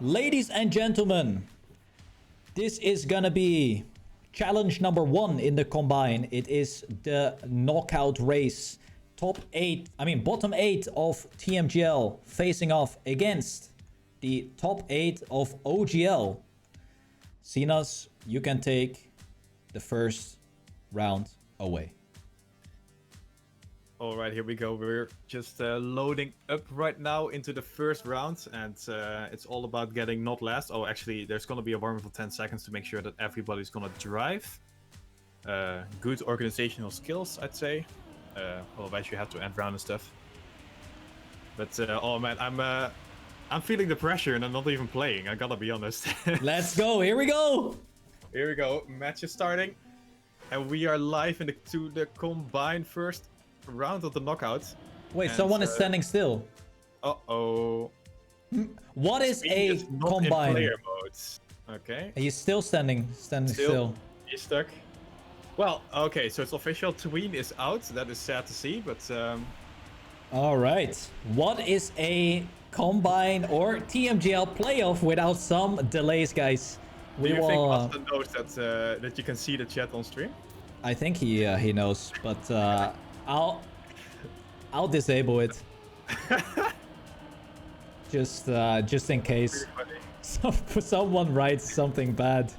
Ladies and gentlemen, this is gonna be challenge number 1 in the combine. It is the knockout race. Bottom 8 of TMGL facing off against the top 8 of OGL. Sinas, you can take the first round away. All right, here we go. We're just loading up right now into the first round, and it's all about getting not last. Oh, actually, there's going to be a warm-up for 10 seconds to make sure that everybody's going to drive. Good organizational skills, I'd say. Otherwise, you have to end round and stuff. But oh man, I'm feeling the pressure, and I'm not even playing. I gotta be honest. Let's go. Here we go. Here we go. Match is starting, and we are live to the combine first round of the knockout. Wait, someone is standing still. Uh-oh. What is a not combine? In player mode. Okay. He's still standing still. He's stuck. Well, okay, so it's official. Tween is out. That is sad to see, but all right. What is a combine or TMGL playoff without some delays, guys? Do you think Austin knows that you can see the chat on stream? I think he knows, but I'll disable it. just in case someone writes something bad.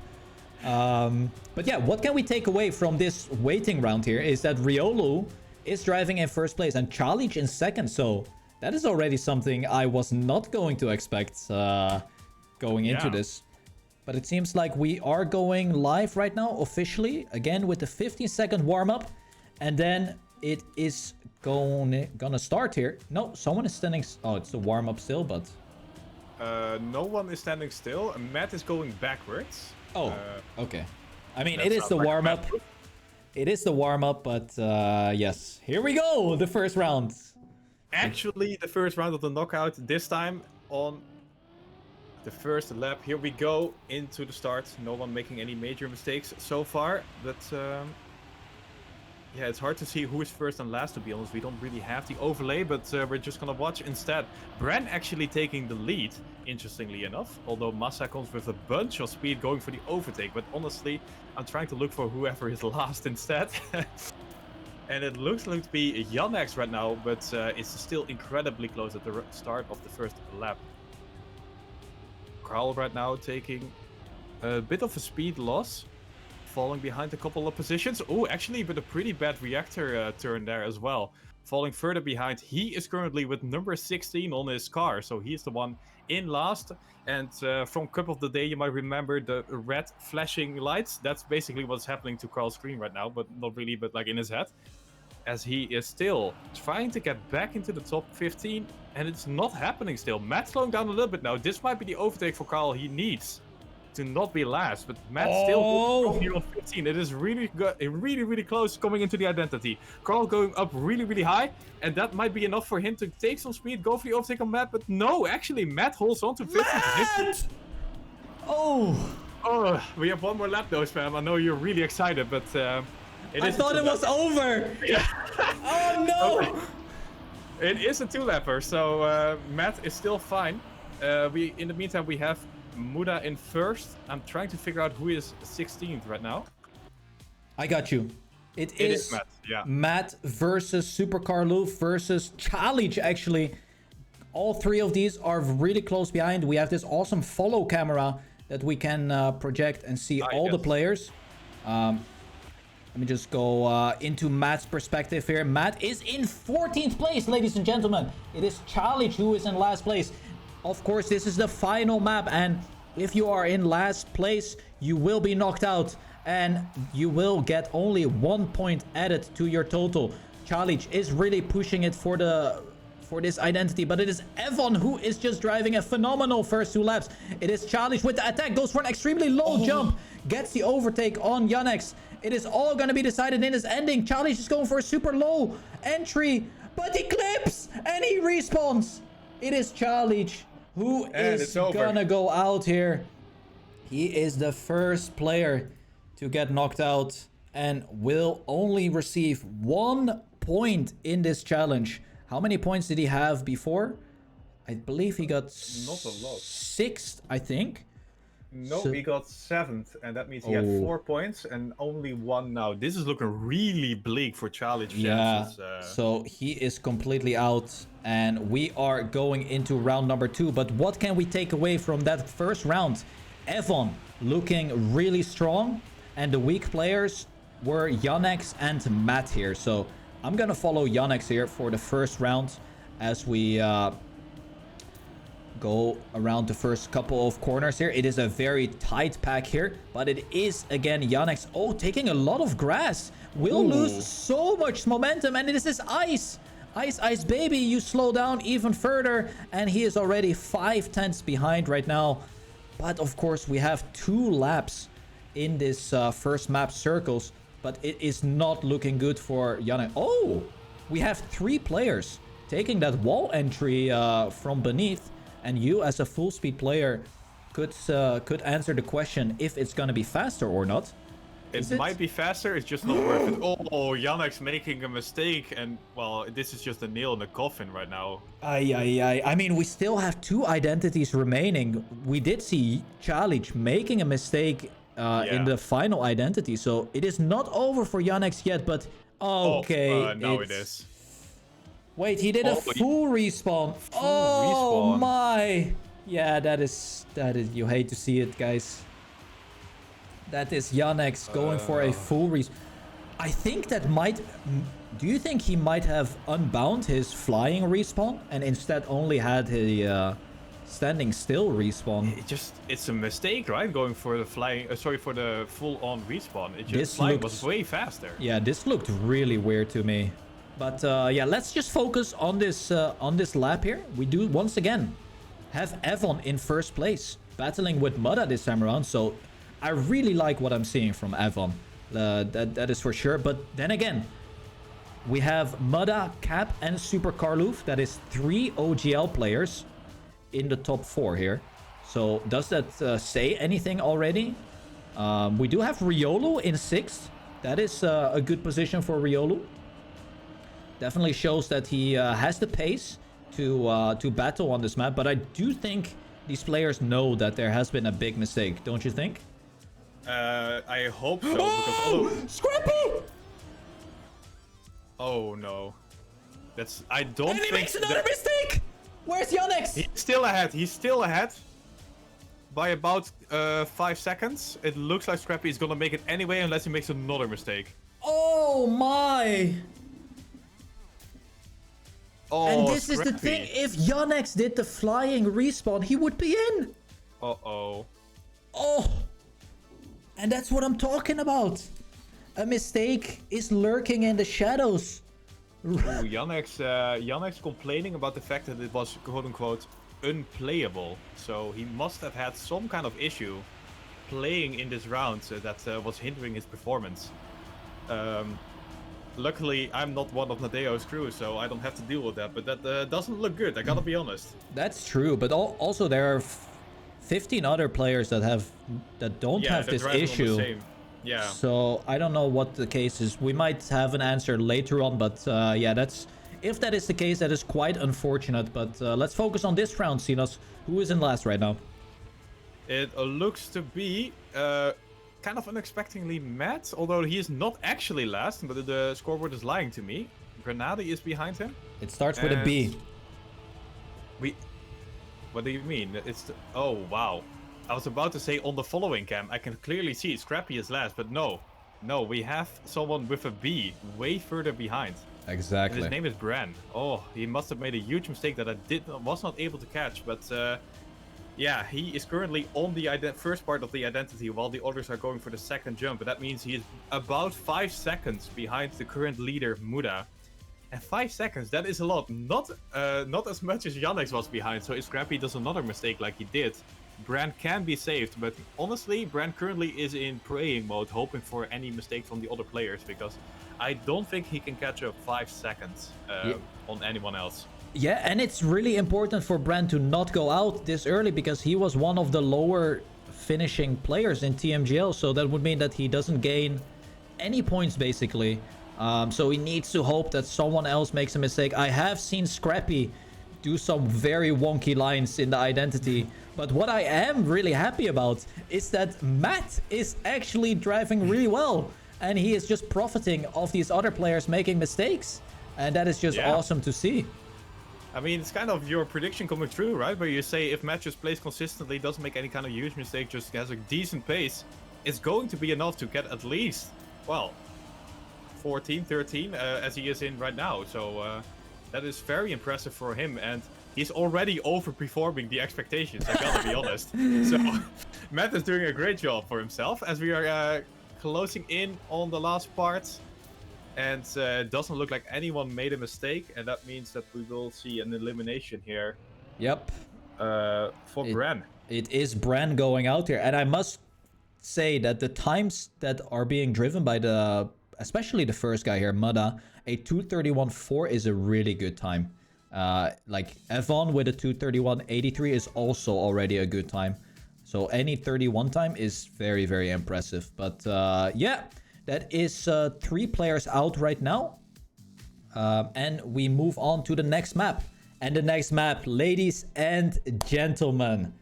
But yeah, what can we take away from this waiting round here is that Riolu is driving in first place and Charlie in second. So that is already something I was not going to expect going into this. But it seems like we are going live right now officially again with the 15-second warm-up, and then it is gonna start here. No, someone is standing. Oh, it's the warm-up still, but no one is standing still. Matt is going backwards. Oh, okay. I mean, it is the warm-up. It is the warm-up, but yes. Here we go, the first round. Actually, the first round of the knockout, this time on the first lap. Here we go into the start. No one making any major mistakes so far, but yeah, it's hard to see who is first and last, to be honest. We don't really have the overlay, but we're just gonna watch instead. Bren actually taking the lead, interestingly enough. Although Massa comes with a bunch of speed going for the overtake. But honestly, I'm trying to look for whoever is last instead. And it looks like to be Yannex right now, but it's still incredibly close at the start of the first lap. Carl right now taking a bit of a speed loss. Falling behind a couple of positions. Oh, actually, but a pretty bad reactor turn there as well. Falling further behind. He is currently with number 16 on his car. So he's the one in last. And from Cup of the Day, you might remember the red flashing lights. That's basically what's happening to Carl's screen right now. But not really, but like in his head. As he is still trying to get back into the top 15. And it's not happening still. Matt slowing down a little bit now. This might be the overtake for Carl he needs to not be last, but Matt still here on 15. It is really good, really close coming into the identity. Carl going up really high, and that might be enough for him to take some speed, go for the overtake on Matt, but no, actually Matt holds on to 15th. Oh, we have one more lap though, Spam. I know you're really excited, but I thought it was over. Yeah. Oh no! Okay. It is a 2-lapper, so Matt is still fine. In the meantime, we have Muda in first. I'm trying to figure out who is 16th right now. I got you. It is Matt. Yeah. Matt versus Super Carlo versus Charlie, actually. All three of these are really close behind. We have this awesome follow camera that we can project and see all the players. Let me just go into Matt's perspective here. Matt is in 14th place, ladies and gentlemen. It is Charlie who is in last place. Of course, this is the final map, and if you are in last place, you will be knocked out, and you will get only 1 point added to your total. Charlie is really pushing it for this identity, but it is Evan who is just driving a phenomenal first 2 laps. It is Charlie with the attack, goes for an extremely low jump, gets the overtake on Yannex. It is all going to be decided in his ending. Charlie is going for a super low entry, but he clips and he respawns. It is Charlie who is gonna go out here. He is the first player to get knocked out and will only receive 1 point in this challenge. How many points did he have before? I believe he got Not a lot. 6th, I think. No, So- he got 7th, and that means he had 4 points and only 1 now. This is looking really bleak for Charlie's chances. So he is completely out, and we are going into round number 2. But what can we take away from that first round? Evan looking really strong, and the weak players were Yannex and Matt here. So I'm gonna follow Yannex here for the first round as we go around the first couple of corners here. It is a very tight pack here, but it is again Yannex. Oh, taking a lot of grass. Will lose so much momentum, and this is Ice. Ice baby, you slow down even further, and he is already 5/10 behind right now. But of course, we have 2 laps in this first map circles, but it is not looking good for Yannex. Oh, we have 3 players taking that wall entry from beneath. And you, as a full speed player, could answer the question if it's gonna be faster or not. It might be faster, it's just not worth it. Oh, Yannex making a mistake, and well, this is just a nail in the coffin right now. I mean, we still have 2 identities remaining. We did see Challenge making a mistake in the final identity, so it is not over for Yannex yet. But okay, now it is. Wait, he did a full respawn. Respawn. My! Yeah, that is. You hate to see it, guys. That is Yannex going for a full respawn. I think that might. Do you think he might have unbound his flying respawn and instead only had a standing still respawn? It's a mistake, right? Going for the flying. Sorry, for the full-on respawn. Flying was way faster. Yeah, this looked really weird to me. But yeah, let's just focus on this lap here. We do once again have Evan in first place, battling with Mudda this time around. So I really like what I'm seeing from Evan. That is for sure. But then again, we have Mudda, Cap, and Super Carloof. That is 3 OGL players in the top 4 here. So does that say anything already? We do have Riolu in 6th. That is a good position for Riolu. Definitely shows that he has the pace to battle on this map. But I do think these players know that there has been a big mistake. Don't you think? I hope so. Oh! Scrappy! Oh no. I don't and think... he makes another mistake! Where's Yannex? He's still ahead. He's still ahead. By about 5 seconds. It looks like Scrappy is gonna make it anyway unless he makes another mistake. Oh my! Oh, and this Scrappy. is the thing, if Yannex did the flying respawn, he would be in. Uh-oh. Oh. And that's what I'm talking about. A mistake is lurking in the shadows. Ooh, Yannex complaining about the fact that it was quote-unquote unplayable. So he must have had some kind of issue playing in this round that was hindering his performance. Luckily, I'm not one of Nadeo's crew, so I don't have to deal with that. But that doesn't look good, I gotta be honest. That's true, but also there are 15 other players that don't have this issue. Yeah. So I don't know what the case is. We might have an answer later on, but yeah, if that is the case, that is quite unfortunate. But let's focus on this round, Sinas. Who is in last right now? It looks to be kind of unexpectedly Matt, although he is not actually last, but the scoreboard is lying to me. Grenade is behind him. It starts with a B. What do you mean? Oh, wow. I was about to say on the following cam, I can clearly see Scrappy is last, but no. No, we have someone with a B way further behind. Exactly. And his name is Bran. Oh, he must have made a huge mistake that I was not able to catch, but yeah, he is currently on the first part of the identity while the others are going for the second jump. But that means he is about 5 seconds behind the current leader, Muda. And 5 seconds, that is a lot. Not as much as Yannex was behind. So if Scrappy does another mistake like he did, Bran can be saved. But honestly, Bran currently is in praying mode, hoping for any mistake from the other players. Because I don't think he can catch up 5 seconds on anyone else. Yeah, and it's really important for Bran to not go out this early because he was one of the lower finishing players in TMGL. So that would mean that he doesn't gain any points, basically. So he needs to hope that someone else makes a mistake. I have seen Scrappy do some very wonky lines in the identity. But what I am really happy about is that Matt is actually driving really well. And he is just profiting of these other players making mistakes. And that is just awesome to see. I mean, it's kind of your prediction coming true, right? Where you say if Matt just plays consistently, doesn't make any kind of huge mistake, just has a decent pace, it's going to be enough to get at least, well, 14, 13, as he is in right now. So that is very impressive for him. And he's already overperforming the expectations, I gotta be honest. So Matt is doing a great job for himself as we are closing in on the last part. And it doesn't look like anyone made a mistake, and that means that we will see an elimination here. Yep. For Bran. It is Bran going out here, and I must say that the times that are being driven by especially the first guy here, Mudda, a 2:31.4 is a really good time. Like Evon with a 2:31.83 is also already a good time. So any 31 time is very, very impressive. But yeah. That is 3 players out right now. And we move on to the next map. And the next map, ladies and gentlemen.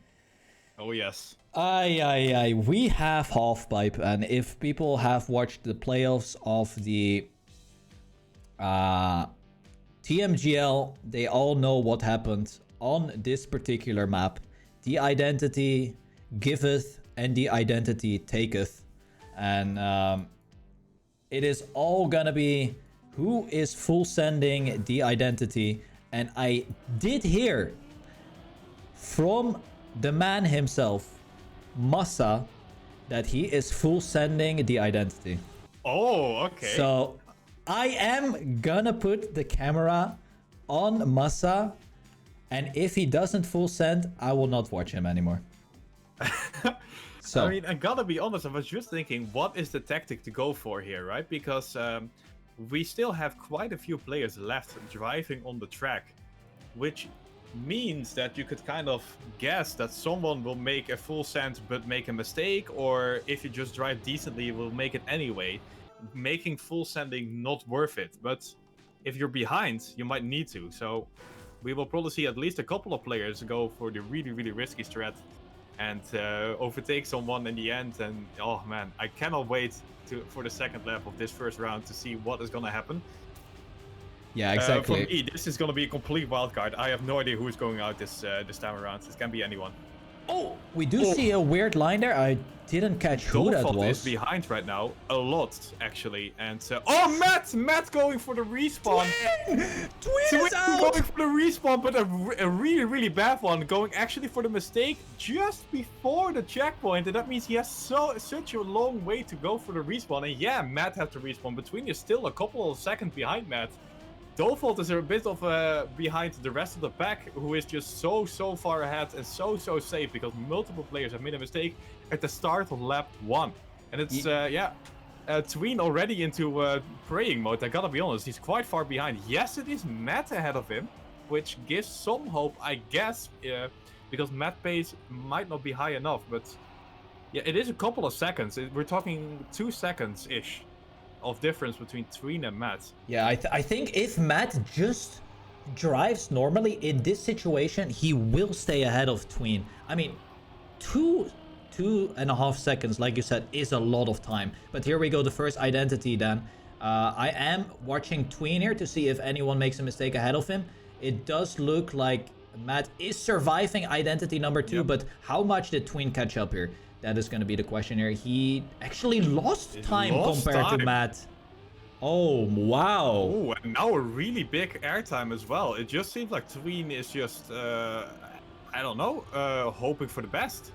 Oh, yes. We have Halfpipe. And if people have watched the playoffs of the TMGL, they all know what happened on this particular map. The identity giveth and the identity taketh. And it is all gonna be who is full sending the identity. And I did hear from the man himself, Massa, that he is full sending the identity. Oh, okay. So I am gonna put the camera on Massa, and if he doesn't full send, I will not watch him anymore. So, I mean, I gotta be honest, I was just thinking, what is the tactic to go for here, right? Because we still have quite a few players left driving on the track, which means that you could kind of guess that someone will make a full send but make a mistake, or if you just drive decently, you will make it anyway, making full sending not worth it. But if you're behind, you might need to. So we will probably see at least a couple of players go for the really, really risky strat and overtake someone in the end. And oh man, I cannot wait for the second lap of this first round to see what is gonna happen. Yeah, exactly. For me, this is gonna be a complete wildcard. I have no idea who's going out this time around. It can be anyone. Oh, we do see a weird line there. I didn't catch who that was. Is behind right now, a lot actually, and oh, Matt going for the respawn. Twin is out. Going for the respawn, but a really, really bad one. Going actually for the mistake just before the checkpoint, and that means he has such a long way to go for the respawn. And yeah, Matt has to respawn. Between is still a couple of seconds behind Matt. Default is a bit of behind the rest of the pack, who is just so far ahead and so safe, because multiple players have made a mistake at the start of lap 1. And it's Tween already into praying mode. I gotta be honest, he's quite far behind. Yes, it is Matt ahead of him, which gives some hope, I guess, because Matt pace might not be high enough. But yeah, it is a couple of seconds. We're talking 2 seconds ish of difference between Tween and Matt. Yeah, I think if Matt just drives normally in this situation, he will stay ahead of Tween. I mean, 2.5 seconds, like you said, is a lot of time. But here we go, the first identity then. I am watching Tween here to see if anyone makes a mistake ahead of him. It does look like Matt is surviving identity number 2, but how much did Tween catch up here? That is going to be the question here. He actually lost time compared to Matt. Oh, wow. Oh, and now a really big airtime as well. It just seems like Tween is just, I don't know, hoping for the best.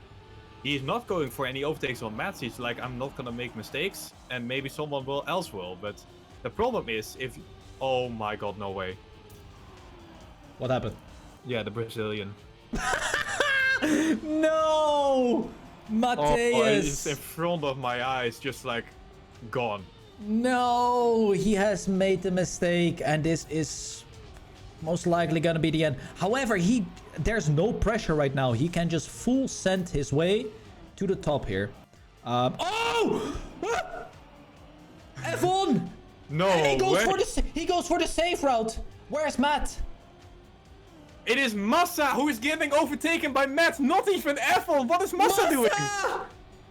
He's not going for any overtakes on Matt. He's like, I'm not going to make mistakes, and maybe someone else will. But the problem is, if... Oh my god, no way. What happened? Yeah, the Brazilian. No! Mateus! Oh, it's in front of my eyes, just like gone. No, he has made a mistake, and this is most likely gonna be the end. However, there's no pressure right now. He can just full send his way to the top here. Oh! F1! No, and he goes for the safe route. Where's Matt? It is Massa who is getting overtaken by Matt, not even Ethel. What is Massa doing?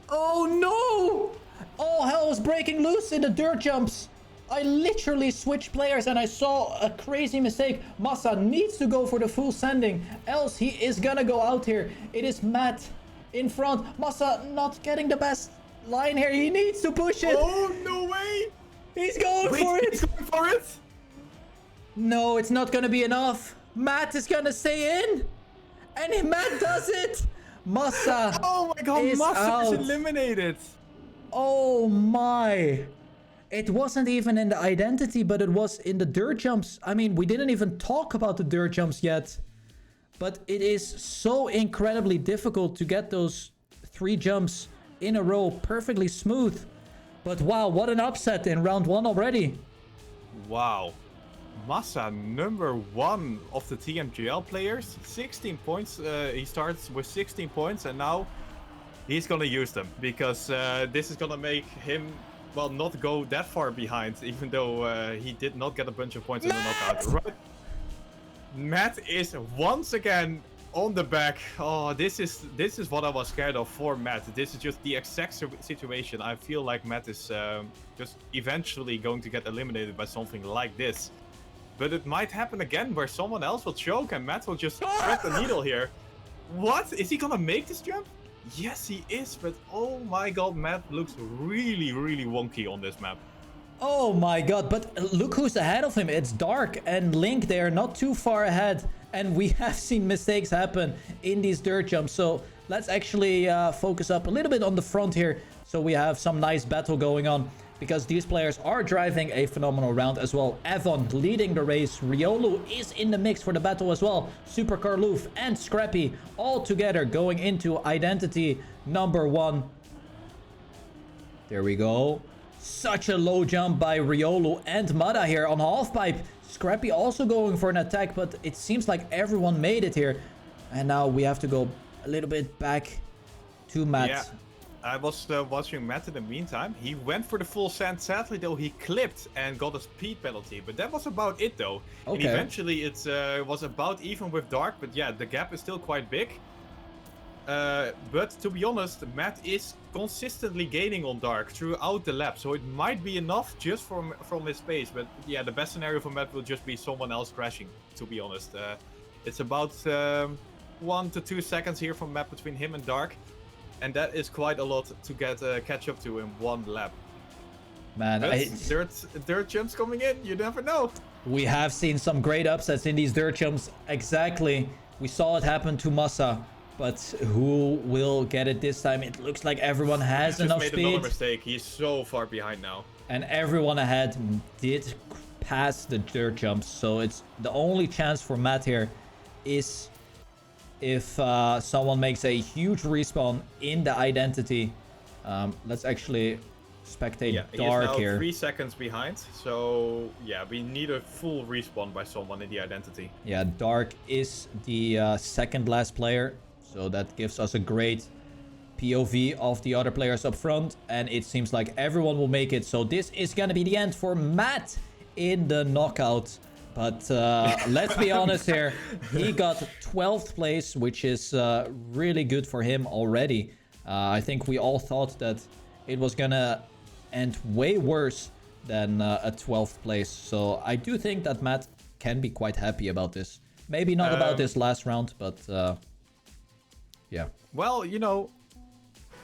Oh no! All hell was breaking loose in the dirt jumps. I literally switched players and I saw a crazy mistake. Massa needs to go for the full sending, else he is gonna go out here. It is Matt in front. Massa not getting the best line here. He needs to push it. Oh, no way. He's going for it. He's going for it? No, it's not gonna be enough. Matt is gonna stay in. And Matt does it. Massa Oh my god, is Massa out. is eliminated. Oh my. It wasn't even in the identity, but it was in the dirt jumps. I mean, we didn't even talk about the dirt jumps yet. But it is so incredibly difficult to get those 3 jumps in a row perfectly smooth. But wow, what an upset in round 1 already. Wow. Massa, number 1 of the TMGL players. 16 points. He starts with 16 points and now he's gonna use them. Because this is gonna make him... well, not go that far behind, even though he did not get a bunch of points in the knockout. Right. Matt is once again on the back. Oh, this is what I was scared of for Matt. This is just the exact situation. I feel like Matt is just eventually going to get eliminated by something like this. But it might happen again where someone else will choke and Matt will just thread the needle here. What? Is he gonna make this jump? Yes, he is, but oh my god, Matt looks really, really wonky on this map. Oh my god, but look who's ahead of him. It's Dark and Link there, not too far ahead. And we have seen mistakes happen in these dirt jumps. So let's actually focus up a little bit on the front here. So we have some nice battle going on. Because these players are driving a phenomenal round as well. Avon leading the race. Riolu is in the mix for the battle as well. Super Carloof and Scrappy all together going into identity number 1. There we go. Such a low jump by Riolu and Mada here on halfpipe. Scrappy also going for an attack, but it seems like everyone made it here. And now we have to go a little bit back to Matt. Yeah. I was watching Matt in the meantime. He went for the full send. Sadly, though, he clipped and got a speed penalty. But that was about it, though. Okay. And eventually, it was about even with Dark. But yeah, the gap is still quite big. But to be honest, Matt is consistently gaining on Dark throughout the lap. So it might be enough just from his pace. But yeah, the best scenario for Matt will just be someone else crashing, to be honest. It's about 1 to 2 seconds here from Matt between him and Dark. And that is quite a lot to get catch up to in 1 lap. Man, dirt jumps coming in, you never know. We have seen some great upsets in these dirt jumps. Exactly. We saw it happen to Massa. But who will get it this time? It looks like everyone has enough speed. He just made another mistake. He's so far behind now. And everyone ahead did pass the dirt jumps. So it's the only chance for Matt here is... if someone makes a huge respawn in the identity. Let's actually spectate Dark he is now here. 3 seconds behind. So yeah, we need a full respawn by someone in the identity. Yeah, Dark is the second last player. So that gives us a great POV of the other players up front. And it seems like everyone will make it. So this is going to be the end for Matt in the knockout. But let's be honest here, he got 12th place, which is really good for him already. I think we all thought that it was gonna end way worse than a 12th place. So I do think that Matt can be quite happy about this. Maybe not about this last round, but yeah. Well, you know,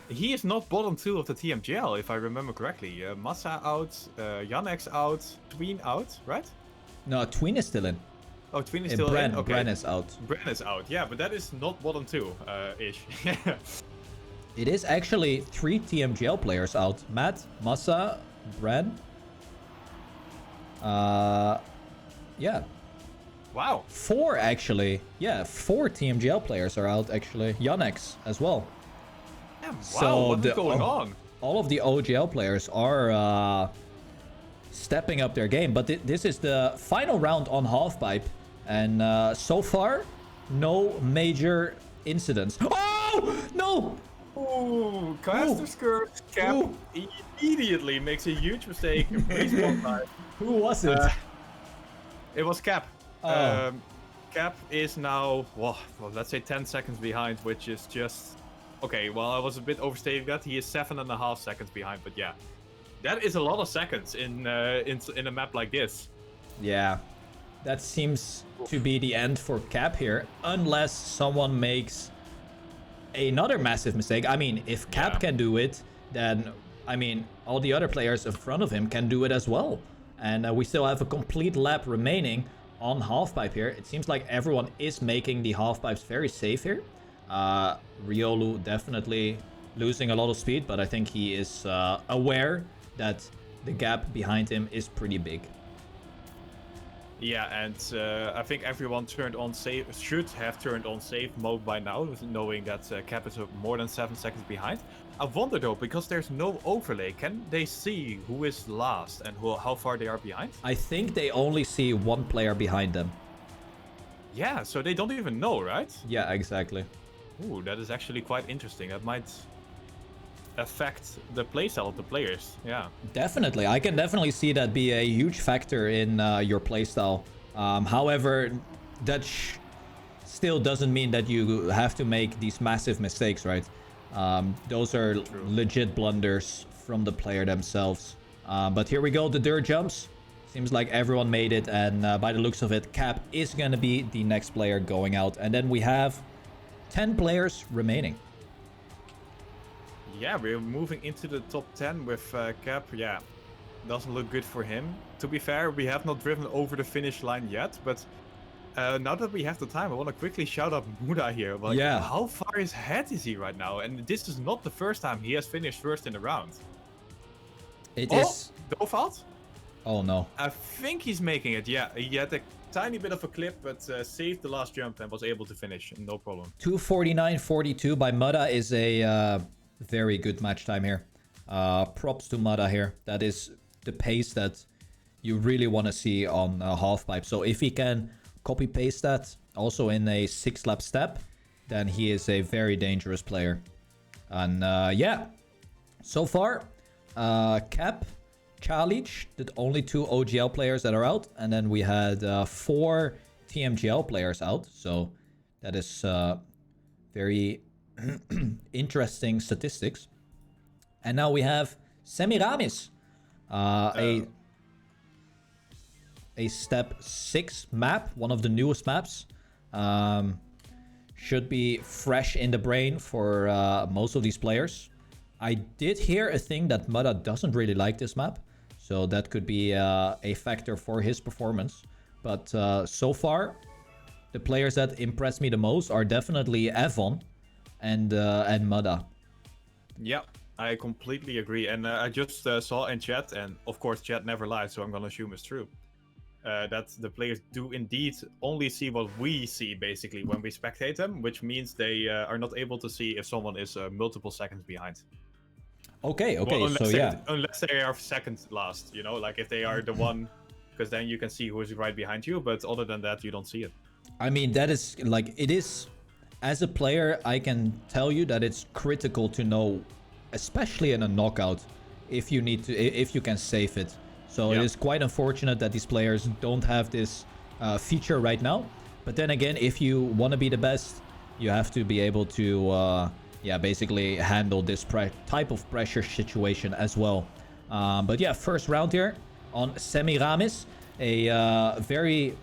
he is not bottom 2 of the TMGL, if I remember correctly. Massa out, Yannex out, Tween out, right? No, Tween is still in. Oh, Tween is still in? Okay. Bren is out. Bren is out, yeah, but that is not bottom 2, ish. It is actually 3 TMGL players out. Matt, Massa, Bren. Yeah. Wow. 4 actually. Yeah, 4 TMGL players are out actually. Yannex as well. Yeah, wow, so what is going on? All of the OGL players are stepping up their game. But this is the final round on halfpipe. And so far, no major incidents. Oh! No! Ooh, caster skirt. Cap immediately makes a huge mistake. Respawn time. Who was it? It was Cap. Oh. Cap is now, well, let's say 10 seconds behind, which is just... Okay, well, I was a bit overstating that. He is 7.5 seconds behind, but yeah. That is a lot of seconds in a map like this. Yeah, that seems to be the end for Cap here, unless someone makes another massive mistake. I mean, if Cap can do it, then, I mean, all the other players in front of him can do it as well. And we still have a complete lap remaining on halfpipe here. It seems like everyone is making the halfpipes very safe here. Riolu definitely losing a lot of speed, but I think he is aware that the gap behind him is pretty big. Yeah, and I think everyone turned on safe, should have turned on safe mode by now, knowing that Cap is more than 7 seconds behind. I wonder though, because there's no overlay, can they see who is last and how far they are behind? I think they only see one player behind them. Yeah, so they don't even know, right? Yeah, exactly. Ooh, that is actually quite interesting. That might affect the playstyle of the players. Yeah, definitely. I can definitely see that be a huge factor in your playstyle. However, that still doesn't mean that you have to make these massive mistakes, right? Those are legit blunders from the player themselves. But here we go, the dirt jumps. Seems like everyone made it, and by the looks of it, Cap is gonna be the next player going out. And then we have 10 players remaining. Yeah, we're moving into the top 10 with Cap. Yeah, doesn't look good for him. To be fair, we have not driven over the finish line yet, but now that we have the time, I want to quickly shout out Muda here. Like, yeah. How far ahead is he right now? And this is not the first time he has finished first in the round. It is... Dofalt? Oh no. I think he's making it, yeah. He had a tiny bit of a clip, but saved the last jump and was able to finish, no problem. 2:49.42 by Muda is a very good match time here. Props to Muda here. That is the pace that you really want to see on halfpipe. So if he can copy paste that also in a 6-lap step, then he is a very dangerous player. And yeah, so far, Cap, Challenge, the only 2 OGL players that are out, and then we had 4 TMGL players out. So that is very interesting statistics. And now we have Semiramis, a step 6 map, one of the newest maps. Should be fresh in the brain for most of these players. I did hear a thing that Muda doesn't really like this map, so that could be a factor for his performance. But so far, the players that impressed me the most are definitely Evon and Muda. Yeah, I completely agree. And I just saw in chat, and of course chat never lies, so I'm gonna assume it's true, that the players do indeed only see what we see, basically, when we spectate them, which means they are not able to see if someone is multiple seconds behind. Okay, well, so yeah. Unless they are second last, you know, like if they are the one, because then you can see who is right behind you, but other than that, you don't see it. I mean, that is, like, it is, as a player, I can tell you that it's critical to know, especially in a knockout, if you need to, if you can save it. So it is quite unfortunate that these players don't have this feature right now. But then again, if you want to be the best, you have to be able to, yeah, basically handle this type of pressure situation as well. But yeah, first round here on Semiramis. A very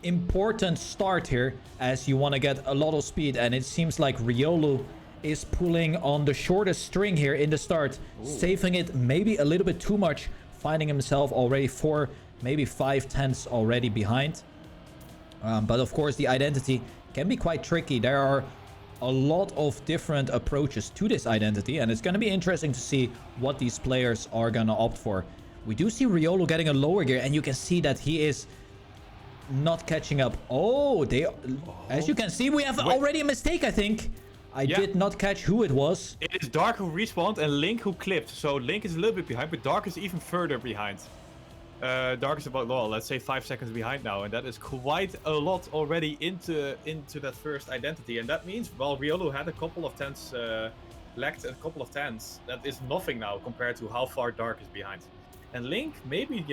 important start here, as you want to get a lot of speed. And it seems like Riolu is pulling on the shortest string here in the start. Ooh. Saving it maybe a little bit too much. Finding himself already 4, maybe 5 tenths already behind. But of course, the identity can be quite tricky. There are a lot of different approaches to this identity, and it's going to be interesting to see what these players are going to opt for. We do see Riolu getting a lower gear, and you can see that he is not catching up. Oh, as you can see, we have already a mistake, I think. I did not catch who it was. It is Dark who respawned and Link who clipped. So Link is a little bit behind, but Dark is even further behind. Dark is about, well, let's say 5 seconds behind now. And that is quite a lot already into that first identity. And that means, well, Riolu had a couple of tenths, lacked a couple of tenths. That is nothing now compared to how far Dark is behind. And Link maybe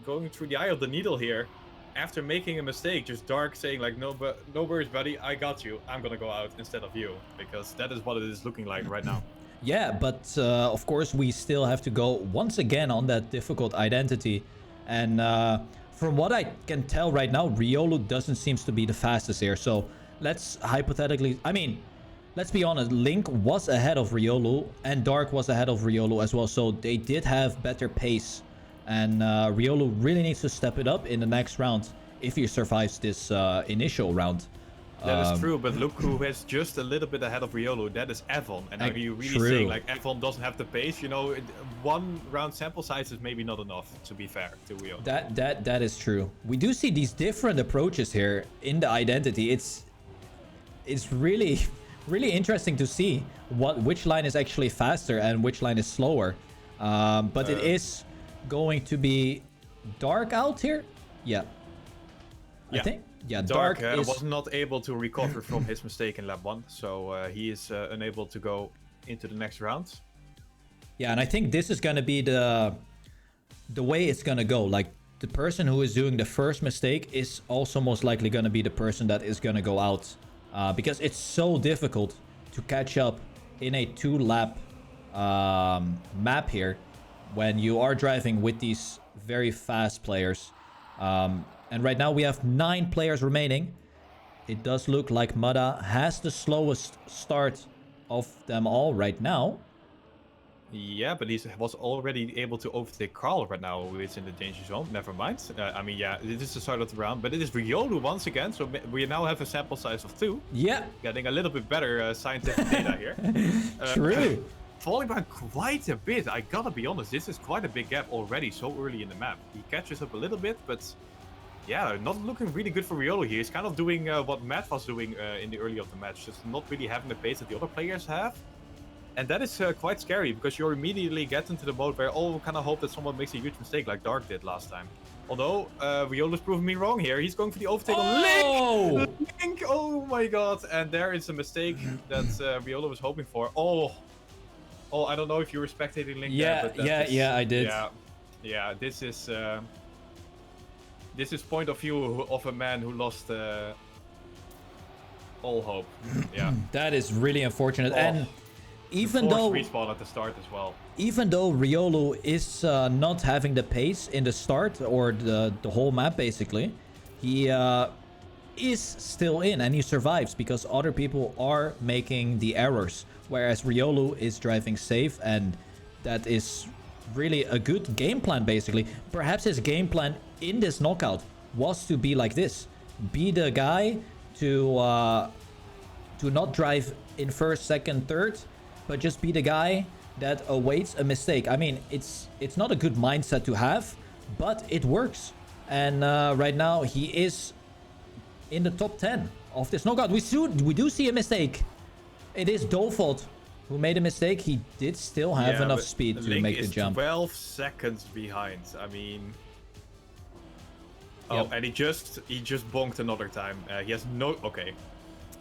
going through the eye of the needle here. after making a mistake, just Dark saying like, no worries, buddy, I got you. I'm gonna go out instead of you, because that is what it is looking like right now. Yeah, but of course we still have to go once again on that difficult identity. And from what I can tell right now, Riolu doesn't seem to be the fastest here. So let's hypothetically, I mean, let's be honest, Link was ahead of Riolu and Dark was ahead of Riolu as well. So they did have better pace. And Riolu really needs to step it up in the next round if he survives this initial round. That is true, but look who is just a little bit ahead of Riolu. That is Evon. And are you really saying like Evon doesn't have the pace? You know, one round sample size is maybe not enough, to be fair to Riolu. That is true. We do see these different approaches here in the identity. It's really interesting to see which line is actually faster and which line is slower. But it is going to be Dark out here. Yeah. I think. Yeah, Dark was not able to recover from his mistake in lap 1, so he is unable to go into the next round. Yeah, and I think this is gonna be the way it's gonna go. Like, the person who is doing the first mistake is also most likely gonna be the person that is gonna go out, because it's so difficult to catch up in a 2-lap map here when you are driving with these very fast players. And right now we have 9 players remaining. It does look like Mada has the slowest start of them all right now. Yeah, but he was already able to overtake Carl right now, who is in the danger zone. Never mind. I mean, yeah, it is the start of the round, but it is Riolu once again, so we now have a sample size of 2. Yeah. Getting a little bit better scientific data here. True. Falling back quite a bit, I gotta be honest. This is quite a big gap already so early in the map. He catches up a little bit, but yeah, not looking really good for Riolu here. He's kind of doing what Matt was doing in the early of the match, just not really having the pace that the other players have. And that is quite scary, because you immediately get into the mode where kind of hope that someone makes a huge mistake like Dark did last time. Although, Riolu's proving me wrong here. He's going for the overtake on Link! Link! Oh my god! And there is a mistake that Riolu was hoping for. Oh, I don't know if you were spectating Link there, but yeah, I did. Yeah, this is point of view of a man who lost all hope. Yeah. That is really unfortunate. And even though respawn at the start as well. Even though Riolu is not having the pace in the start or the whole map basically, he is still in and he survives because other people are making the errors, whereas Riolu is driving safe, and that is really a good game plan basically. Perhaps his game plan in this knockout was to be like this: be the guy to not drive in first, second, third, but just be the guy that awaits a mistake. I mean, it's not a good mindset to have, but it works. And right now he is in the top 10 of this knockout. We do see a mistake. It is Dofault who made a mistake. He did still have enough speed to Link make the jump. 12 seconds behind. I mean, Yep. And he just bonked another time. He has no. Okay.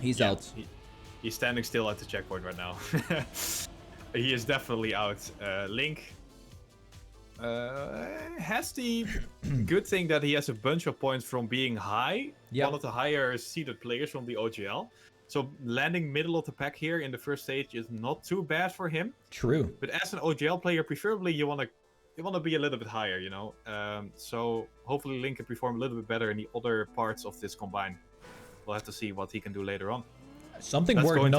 He's out. He's standing still at the checkpoint right now. He is definitely out. Link has the good thing that he has a bunch of points from being high. Yep. One of the higher seeded players from the OGL. So landing middle of the pack here in the first stage is not too bad for him. True. But as an OGL player, preferably you want to be a little bit higher, you know. So hopefully Link can perform a little bit better in the other parts of this combine. We'll have to see what he can do later on. Something worth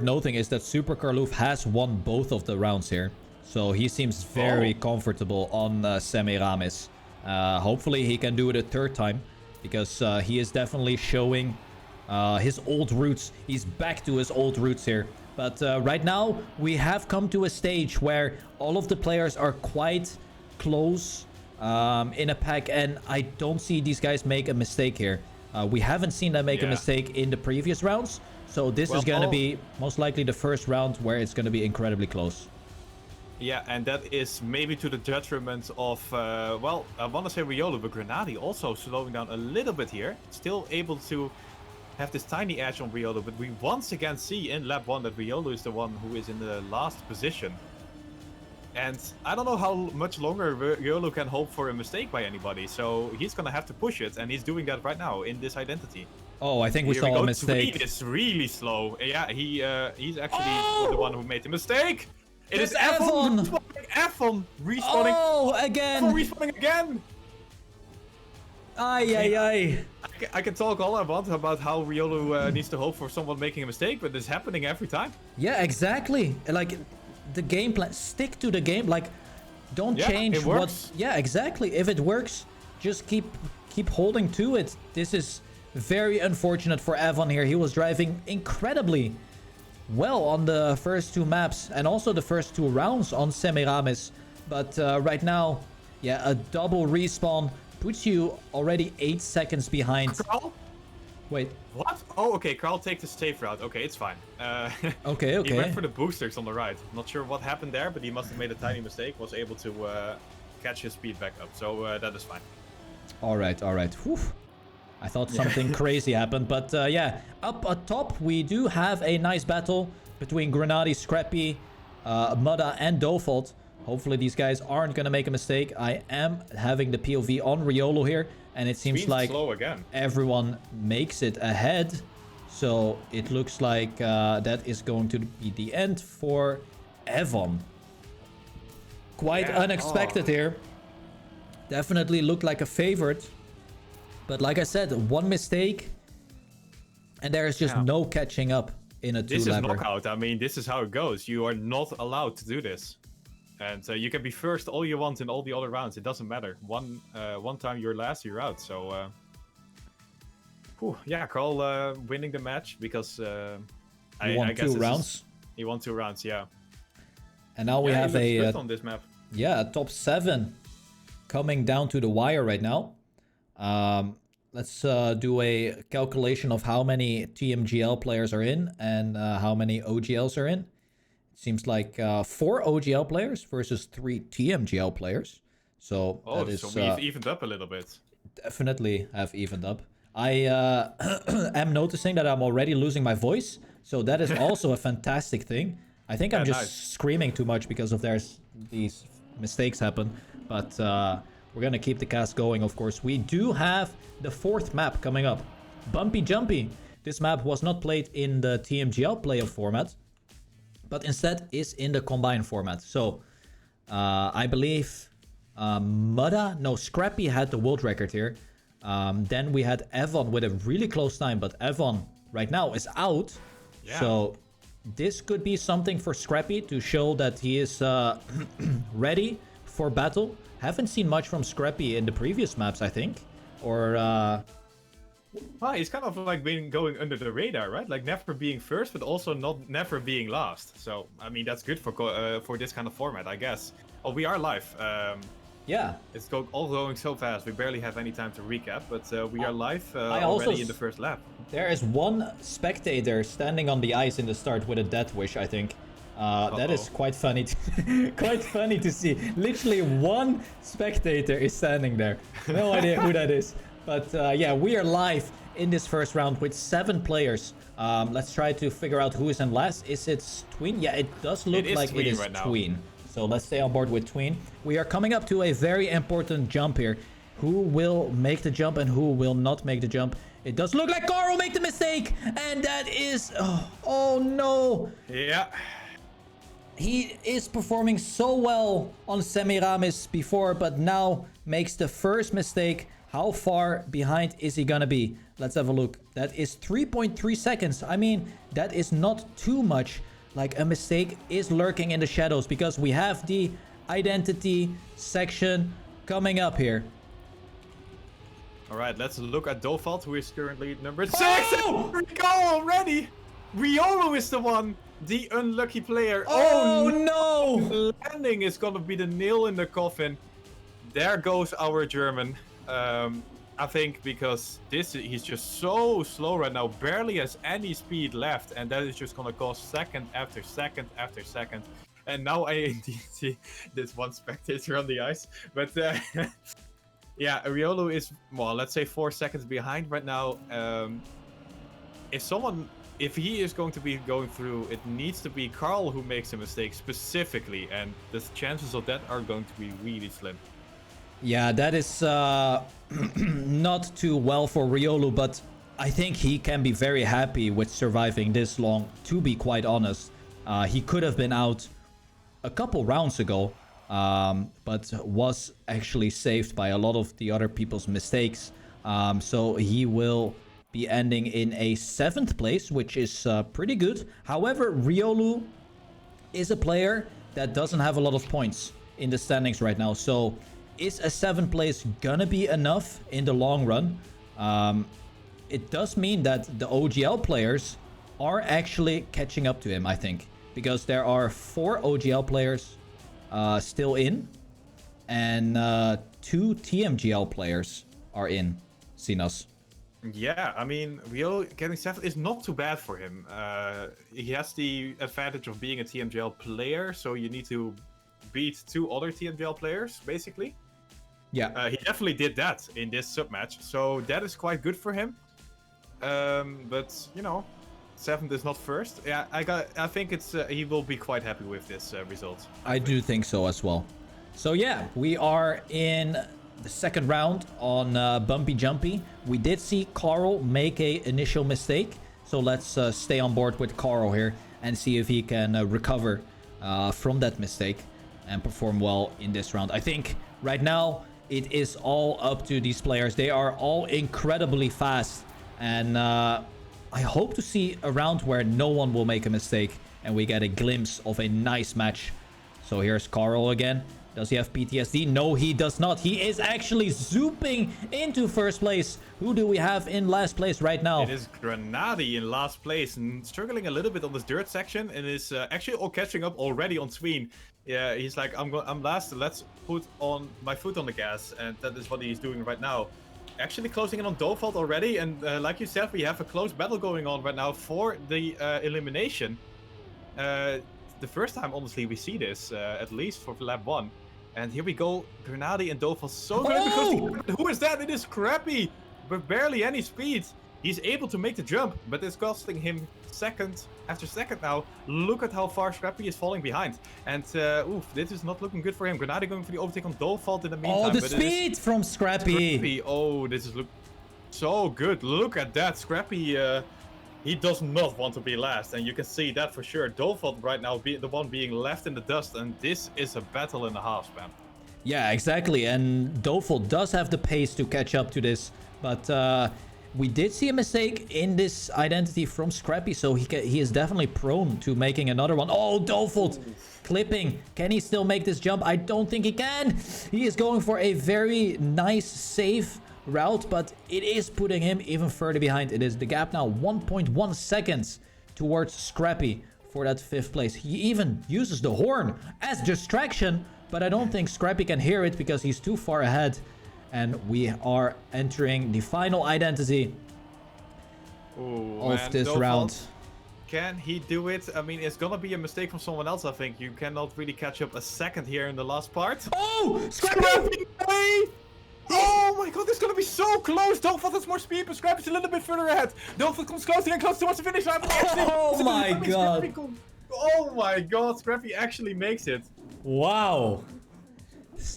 noting is that Super Karloof has won both of the rounds here. So he seems very comfortable on Semiramis. Hopefully he can do it a third time, because he is definitely showing his old roots. He's back to his old roots here. But right now we have come to a stage where all of the players are quite close in a pack, and I don't see these guys make a mistake here. We haven't seen them make a mistake in the previous rounds, so this is going to be most likely the first round where it's going to be incredibly close. Yeah, and that is maybe to the detriment of, well, I want to say Riolu, but Grenadi also slowing down a little bit here. Still able to have this tiny edge on Riolu, but we once again see in lap 1 that Riolu is the one who is in the last position. And I don't know how much longer Riolu can hope for a mistake by anybody. So he's gonna have to push it, and he's doing that right now in this identity. Oh, I think we Here saw a go. mistake. Tween is really slow. Yeah, he's actually the one who made the mistake. It is Evon! Evon respawning. Oh, again! Evon respawning again! Ay. I can talk all I want about how Riolu needs to hope for someone making a mistake, but it's happening every time. Yeah, exactly. Like, the game plan, stick to the game. Like, don't change it works. Yeah, exactly. If it works, just keep holding to it. This is very unfortunate for Evon here. He was driving incredibly well on the first 2 maps and also the first 2 rounds on Semiramis. But right now, yeah, a double respawn puts you already 8 seconds behind. Kral? Wait. What? Oh, okay. Kral takes the safe route. Okay, it's fine. Okay. He went for the boosters on the right. Not sure what happened there, but he must have made a tiny mistake. Was able to catch his speed back up. So that is fine. All right. Whew. I thought something crazy happened, but yeah, up atop we do have a nice battle between Grenadi, Scrappy, Mudda, and Dofalt. Hopefully these guys aren't gonna make a mistake. I am having the POV on Riolu here, and it seems like slow again. Everyone makes it ahead. So it looks like that is going to be the end for Evon. Quite unexpected here. Definitely looked like a favorite. But like I said, one mistake, and there is just no catching up in a 2-lever. This is knockout. I mean, this is how it goes. You are not allowed to do this. And you can be first all you want in all the other rounds. It doesn't matter. One time you're last, you're out. So, yeah, Carl winning the match because he won 2 rounds. He won 2 rounds, yeah. And now we have a on this map. Yeah, top 7 coming down to the wire right now. Let's do a calculation of how many TMGL players are in and how many OGLs are in. It seems like 4 OGL players versus 3 TMGL players. So that is, so we've evened up a little bit. Definitely have evened up. I am noticing that I'm already losing my voice. So that is also a fantastic thing. I think I'm just screaming too much because of these mistakes happen. But we're going to keep the cast going, of course. We do have the 4th map coming up. Bumpy Jumpy. This map was not played in the TMGL playoff format, but instead is in the combined format. So I believe Scrappy had the world record here. Then we had Evon with a really close time, but Evon right now is out. Yeah. So this could be something for Scrappy to show that he is ready for battle. Haven't seen much from Scrappy in the previous maps, I think. Or well, he's kind of like been going under the radar, right? Like never being first, but also never being last. So I mean that's good for this kind of format, I guess. Oh, we are live. Yeah, it's all going so fast. We barely have any time to recap, but we are live already in the first lap. There is one spectator standing on the ice in the start with a death wish, I think. That is quite funny. Quite funny to see. Literally one spectator is standing there. No idea who that is. But yeah, we are live in this first round with 7 players. Let's try to figure out who is in last. Is it Tween? Yeah, it does look like it is Tween. So let's stay on board with Tween. We are coming up to a very important jump here. Who will make the jump and who will not make the jump? It does look like Carl will make the mistake. And that is... Oh no. Yeah. He is performing so well on Semiramis before, but now makes the first mistake. How far behind is he gonna be? Let's have a look. That is 3.3 seconds. I mean, that is not too much. Like, a mistake is lurking in the shadows because we have the identity section coming up here. All right, let's look at Dofalt, who is currently number 6. Oh! Here we go already. Riolu is the one. The unlucky player. Oh no! Landing is gonna be the nail in the coffin. There goes our German. I think because he's just so slow right now, barely has any speed left, and that is just gonna cost second after second after second. And now I indeed see this one spectator on the ice, but yeah, Riolu is, well, let's say 4 seconds behind right now. If someone if he is going to be going through, it needs to be Carl who makes a mistake specifically, and the chances of that are going to be really slim. Yeah, that is not too well for Riolu, but I think he can be very happy with surviving this long, to be quite honest. He could have been out a couple rounds ago, but was actually saved by a lot of the other people's mistakes. So he will be ending in a 7th place, which is pretty good. However, Riolu is a player that doesn't have a lot of points in the standings right now. So is a 7th place gonna be enough in the long run? It does mean that the OGL players are actually catching up to him, I think. Because there are 4 OGL players still in. And 2 TMGL players are in, Sinas. Yeah, I mean, Rio getting 7th is not too bad for him. He has the advantage of being a TMGL player, so you need to beat 2 other TMGL players, basically. Yeah. He definitely did that in this sub-match, so that is quite good for him. But, you know, 7th is not first. Yeah, I think it's he will be quite happy with this result. I do think so as well. So yeah, we are in the 2nd round on Bumpy Jumpy. We did see Carl make a initial mistake, so let's stay on board with Carl here and see if he can recover from that mistake and perform well in this round. I think right now it is all up to these players. They are all incredibly fast, and I hope to see a round where no one will make a mistake and we get a glimpse of a nice match. So here's Carl again. Does he have PTSD? No, he does not. He is actually zooming into 1st place. Who do we have in last place right now? It is Grenady in last place and struggling a little bit on this dirt section, and is actually all catching up already on Tween. Yeah, he's like, I'm last. Let's put on my foot on the gas, and that is what he's doing right now. Actually closing in on Default already, and like you said, we have a close battle going on right now for the elimination. The first time, honestly, we see this, at least for lap 1. And here we go, Grenady and Default so good because who is that? It is Scrappy, with barely any speed. He's able to make the jump, but it's costing him second after second now. Look at how far Scrappy is falling behind. And oof, this is not looking good for him. Grenady going for the overtake on Default in the meantime. Oh, the speed from Scrappy. Oh, this is look so good. Look at that. Scrappy, he does not want to be last, and you can see that for sure. Default right now being the one being left in the dust, and this is a battle and a half, Spam. Yeah, exactly. And Default does have the pace to catch up to this, but we did see a mistake in this identity from Scrappy, so he is definitely prone to making another one. Oh, Default clipping. Can he still make this jump? I don't think he can. He is going for a very nice save route, but it is putting him even further behind. It is the gap now 1.1 seconds towards Scrappy for that 5th place. He even uses the horn as distraction, but I don't think Scrappy can hear it because he's too far ahead. And we are entering the final identity of this round. Can he do it? I mean, it's gonna be a mistake from someone else, I think. You cannot really catch up a second here in the last part. Oh, Scrappy! Oh my god, this is gonna be so close! Default has more speed, but Scrappy's a little bit further ahead. Default comes closer and closer towards the finish line. Oh my god! Oh my god, Scrappy actually makes it. Wow.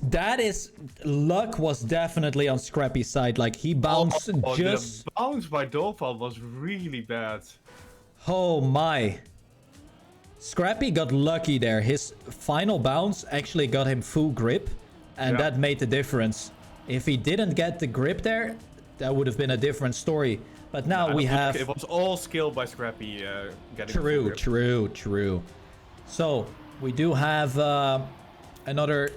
That is... Luck was definitely on Scrappy's side. Like, he bounced just... The bounce by Default was really bad. Oh my. Scrappy got lucky there. His final bounce actually got him full grip, and that made the difference. If he didn't get the grip there, that would have been a different story. But now we have... It was all skill by Scrappy getting True. So, we do have another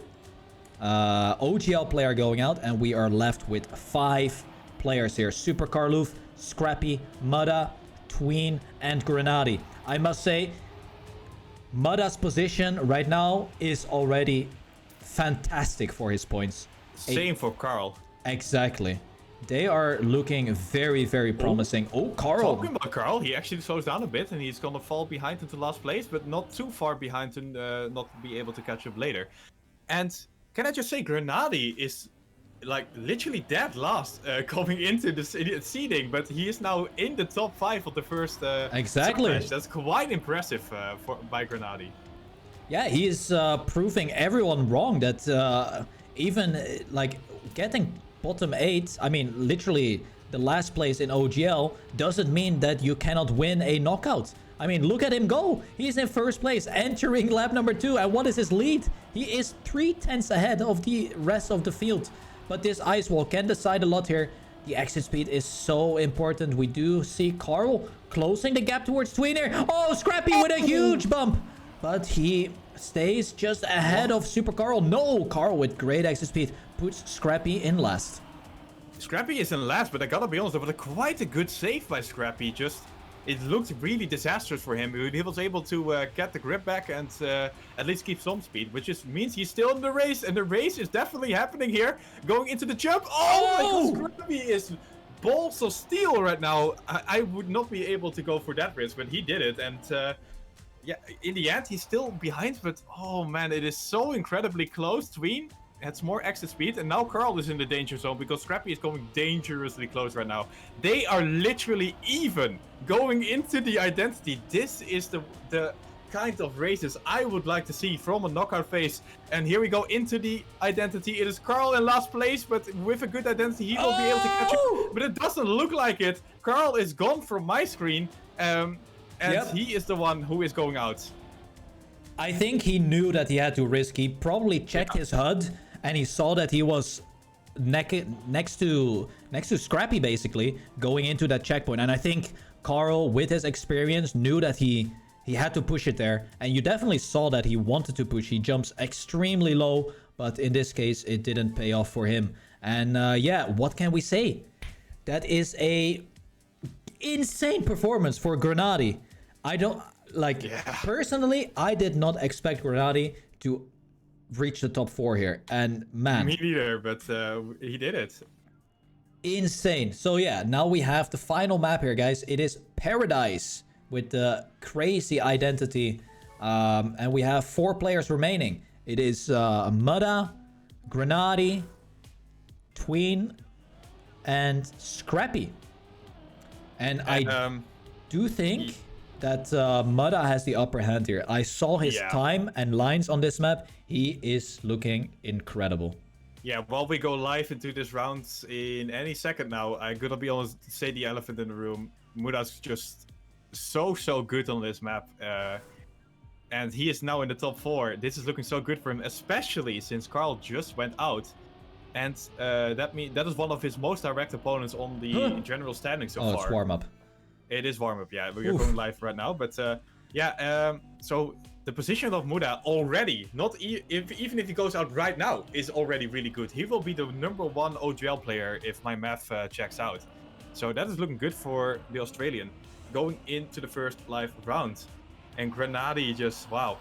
OGL player going out, and we are left with 5 players here. Super Carloof, Scrappy, Mudda, Tween, and Grenady. I must say, Mudda's position right now is already fantastic for his points. Same for Carl. Exactly. They are looking very, very promising. Oh, Carl. Talking about Carl, he actually slows down a bit and he's gonna fall behind into last place, but not too far behind to not be able to catch up later. And can I just say, Grenady is like literally dead last coming into the seeding, but he is now in the top 5 of the first Exactly. match. That's quite impressive by Grenady. Yeah, he is proving everyone wrong that even like getting bottom 8, I mean literally the last place in OGL, doesn't mean that you cannot win a knockout. I mean, look at him go. He's in first place, entering lap number 2. And what is his lead? He is 3/10 ahead of the rest of the field. But this ice wall can decide a lot here. The exit speed is so important. We do see Carl closing the gap towards Tweener. Oh, Scrappy with a huge bump. But he stays just ahead of Super Carl. No, Carl with great exit speed puts Scrappy in last. Scrappy is in last, but I gotta be honest, it was quite a good save by Scrappy. Just, it looked really disastrous for him. He was able to get the grip back and at least keep some speed, which just means he's still in the race. And the race is definitely happening here. Going into the jump. Oh my god, Scrappy is balls of steel right now. I would not be able to go for that risk, but he did it. And yeah, in the end, he's still behind, but oh man, it is so incredibly close. Tween has more exit speed, and now Carl is in the danger zone because Scrappy is going dangerously close right now. They are literally even going into the identity. This is the kind of races I would like to see from a knockout phase. And here we go into the identity. It is Carl in last place, but with a good identity, he will be able to catch up. But it doesn't look like it. Carl is gone from my screen, and he is the one who is going out. I think he knew that he had to risk. He probably checked his HUD and he saw that he was next to Scrappy basically going into that checkpoint. And I think Carl, with his experience, knew that he had to push it there. And you definitely saw that he wanted to push. He jumps extremely low, but in this case, it didn't pay off for him. And yeah, what can we say? That is a insane performance for Grenady. I don't like personally, I did not expect Grenady to reach the top 4 here, and man, me neither, but he did it. Insane. So yeah, now we have the final map here, guys. It is Paradise with the crazy identity, and we have 4 players remaining. It is Mudda, Grenady, Tween, and Scrappy. And I do think that Mudda has the upper hand here. I saw his time and lines on this map. He is looking incredible. Yeah, while we go live into this round in any second now, I gotta be honest, say the elephant in the room. Mudda's just so good on this map. And he is now in the top 4. This is looking so good for him, especially since Carl just went out. And that is one of his most direct opponents on the general standing so far. Oh, it's warm-up. It is warm-up, yeah. We're going live right now. But so the position of Mudda already, even if he goes out right now, is already really good. He will be the #1 OGL player if my math checks out. So that is looking good for the Australian going into the first live round. And Grenady just, wow.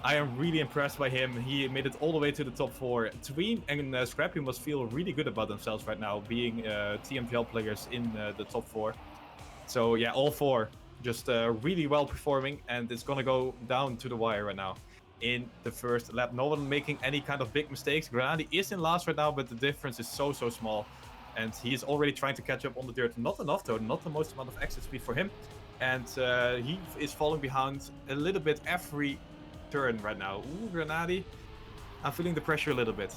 I am really impressed by him. He made it all the way to the top 4. Tween and Scrappy must feel really good about themselves right now, being TMGL players in the top 4. So yeah, all 4 just really well performing, and it's gonna go down to the wire right now in the first lap. No one making any kind of big mistakes. Grenady is in last right now, but the difference is so small, and he's already trying to catch up on the dirt. Not enough though, not the most amount of exit speed for him, and he is falling behind a little bit every turn right now. Ooh, Grenady, I'm feeling the pressure a little bit.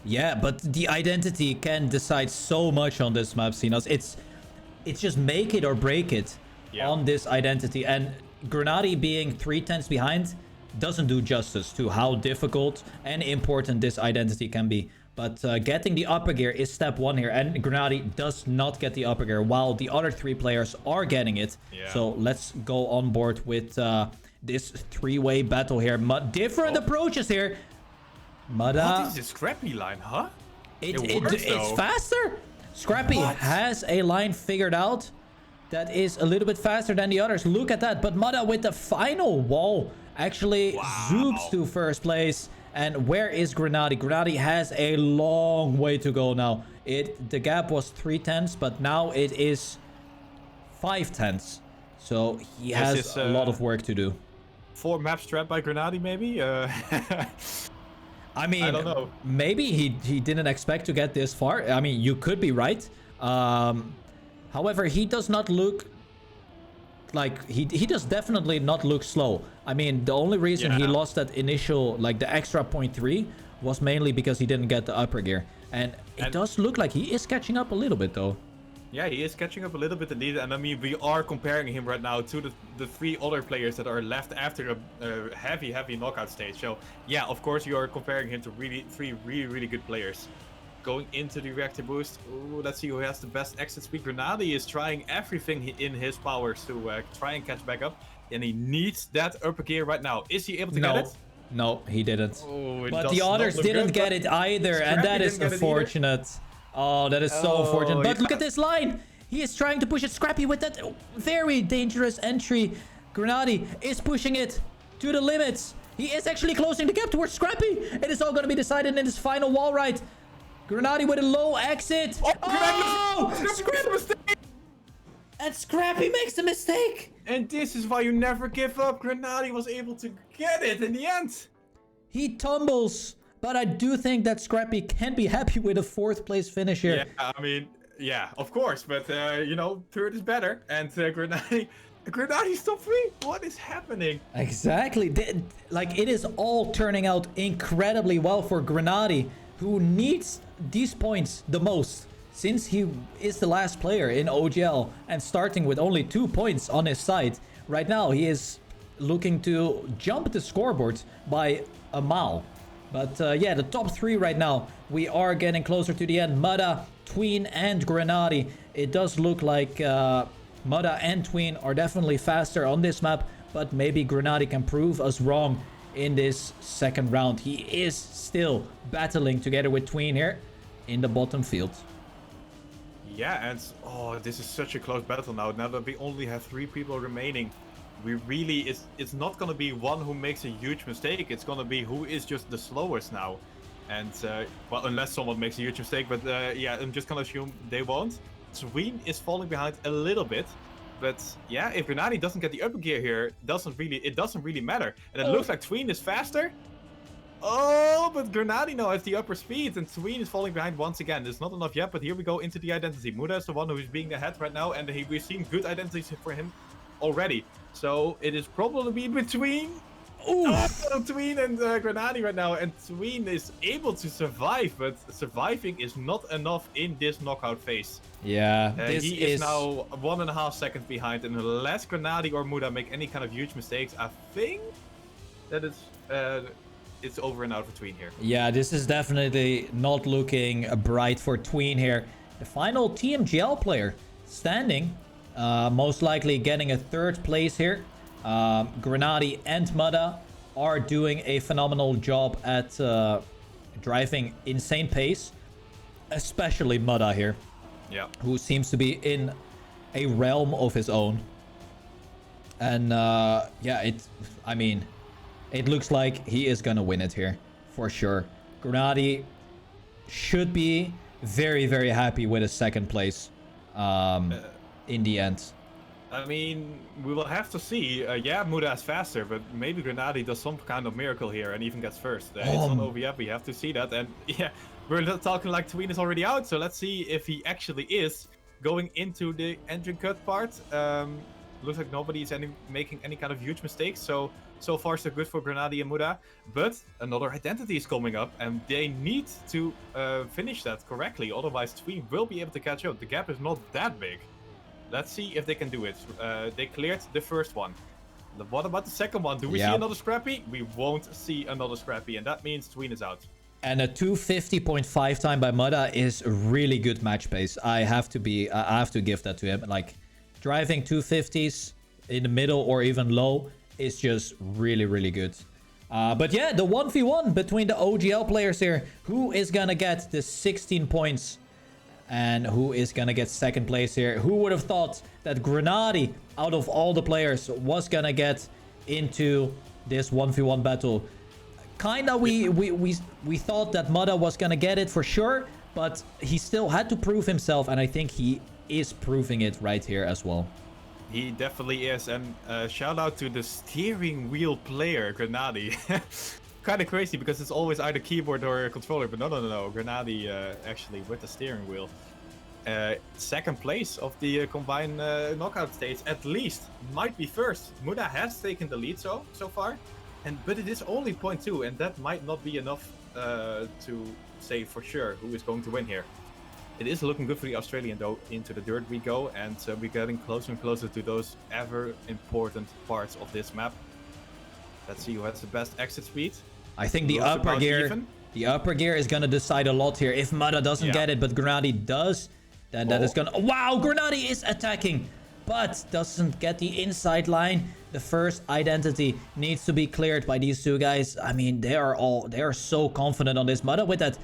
Yeah, but the identity can decide so much on this map, Sinas. It's just make it or break it on this identity. And Grenady being 3/10 behind doesn't do justice to how difficult and important this identity can be. But getting the upper gear is step 1 here. And Grenady does not get the upper gear while the other 3 players are getting it. Yeah. So let's go on board with this 3-way battle here. Different approaches here. Mudda. What is this Scrappy line, huh? It's faster. Scrappy has a line figured out that is a little bit faster than the others. Look at that. But Mudda with the final wall actually zoops to first place. And where is Grenady? Grenady has a long way to go now. The gap was 3/10, but now it is 5/10. So he has a lot of work to do. 4 map strat by Grenady, maybe? I mean, I don't know. Maybe he didn't expect to get this far. I mean, you could be right. However, he does not look like he does definitely not look slow. I mean, the only reason he lost that initial, like the extra 0.3 was mainly because he didn't get the upper gear. And it does look like he is catching up a little bit though. Yeah, he is catching up a little bit indeed, and I mean, we are comparing him right now to the 3 other players that are left after a heavy knockout stage. So yeah, of course you are comparing him to 3 really good players. Going into the reactor boost, ooh, let's see who has the best exit speed. Grenady is trying everything in his powers to try and catch back up, and he needs that upper gear right now. Is he able to get it? No, he didn't. Oh, but the others didn't get it either, and that is unfortunate. Oh, that is so unfortunate. But look at this line. He is trying to push it. Scrappy with that very dangerous entry. Grenady is pushing it to the limits. He is actually closing the gap towards Scrappy. It is all going to be decided in his final wall ride. Grenady with a low exit. Oh! Scrappy! And Scrappy makes the mistake. And this is why you never give up. Grenady was able to get it in the end. He tumbles. But I do think that Scrappy can be happy with a 4th place finish here. Yeah, I mean, yeah, of course. But, you know, 3rd is better. And Grenady's top 3? What is happening? Exactly. Like, it is all turning out incredibly well for Grenady, who needs these points the most, since he is the last player in OGL and starting with only 2 points on his side. Right now, he is looking to jump the scoreboard by a mile. But yeah, the top 3 right now, we are getting closer to the end. Mudda, Tween, and Grenady. It does look like Mudda and Tween are definitely faster on this map, but maybe Grenady can prove us wrong in this second round. He is still battling together with Tween here in the bottom field. Yeah, and oh, this is such a close battle now. Now that we only have 3 people remaining, we really it's not gonna be one who makes a huge mistake. It's gonna be who is just the slowest now. And well, unless someone makes a huge mistake, but yeah, I'm just gonna assume they won't. Tween is falling behind a little bit, but yeah, if Grenady doesn't get the upper gear here, it doesn't really matter. And it looks like Tween is faster. Oh, but Grenady now has the upper speed, and Tween is falling behind once again. There's not enough yet, but here we go into the identity. Mudda is the one who is being ahead right now, and we've seen good identities for him already. So it is probably between Tween and Grenady right now, and Tween is able to survive, but surviving is not enough in this knockout phase. Yeah, he is now 1.5 seconds behind, and unless Grenady or Mudda make any kind of huge mistakes, I think that it's over and out for Tween here. Yeah, this is definitely not looking bright for Tween here. The final TMGL player standing, most likely getting a 3rd place here. Grenady and Mudda are doing a phenomenal job at driving insane pace, especially Mudda here. Yeah, who seems to be in a realm of his own. And yeah, I mean, it looks like he is gonna win it here for sure. Grenady should be very happy with a 2nd place in the end. I mean, we will have to see. Yeah, Mudda is faster, but maybe Grenady does some kind of miracle here and even gets first. It's not over yet. We have to see that. And yeah, we're talking like Tween is already out, so let's see if he actually is going into the engine cut part. Looks like nobody is making any kind of huge mistakes, so far so good for Grenady and Mudda. But another identity is coming up, and they need to finish that correctly, otherwise Tween will be able to catch up. The gap is not that big. Let's see if they can do it. They cleared the first one. What about the second one? Do we see another Scrappy? We won't see another Scrappy, and that means Tween is out. And a 250.5 time by Mudda is really good match pace. I have to give that to him. Like, driving 250s in the middle or even low is just really good. But yeah, the 1v1 between the OGL players here. Who is gonna get the 16 points? And who is gonna get 2nd place here? Who would have thought that Grenady, out of all the players, was gonna get into this 1v1 battle? Kinda, we thought that Mudda was gonna get it for sure, but he still had to prove himself, and I think he is proving it right here as well. He definitely is, and shout out to the steering wheel player, Grenady. kind of crazy because it's always either keyboard or controller, but no. Grenady actually with the steering wheel. Second place of the combined knockout stage, at least, might be first. Muda has taken the lead so far, but it is only 0.2, and that might not be enough to say for sure who is going to win here. It is looking good for the Australian though. Into the dirt we go, and we're getting closer and closer to those ever important parts of this map. Let's see who has the best exit speed. I think the upper gear is gonna decide a lot here. If Muda doesn't get it, but Grenady does, then that is gonna... Wow, Grenady is attacking, but doesn't get the inside line. The first identity needs to be cleared by these two guys. I mean, they are so confident on this. Muda with that